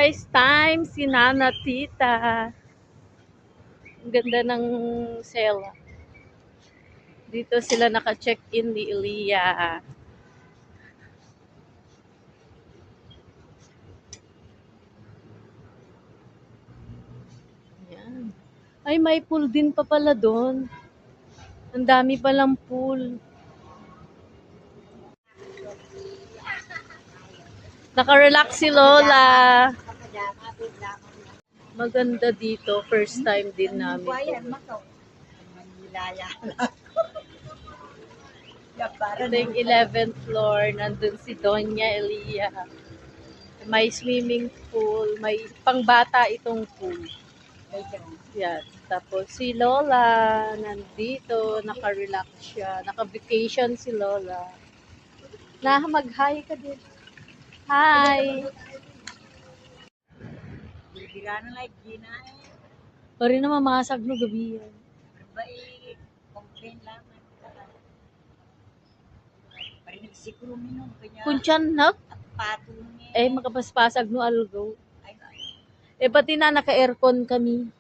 First time si Nana Tita. Ang ganda ng sela. Dito sila naka-check-in ni Elia. Yan. Ay, may pool din pa pala doon. Ang dami palang pool. Naka-relax si Lola. Maganda dito. First time din namin. Ito yung 11th floor. Nandun si Doña Elia. May swimming pool. May pangbata itong pool. Yan. Tapos si Lola nandito. Naka-relax siya. Naka-vacation si Lola. Mag-hi ka din. Hi! Bigano like gina Pari na mamasag no gabi yan. baik complain lang parinig siguro minum kanya Kunchan nak? patong Eh, makapaspasag no algo. ay Eh, pati na naka-aircon kami.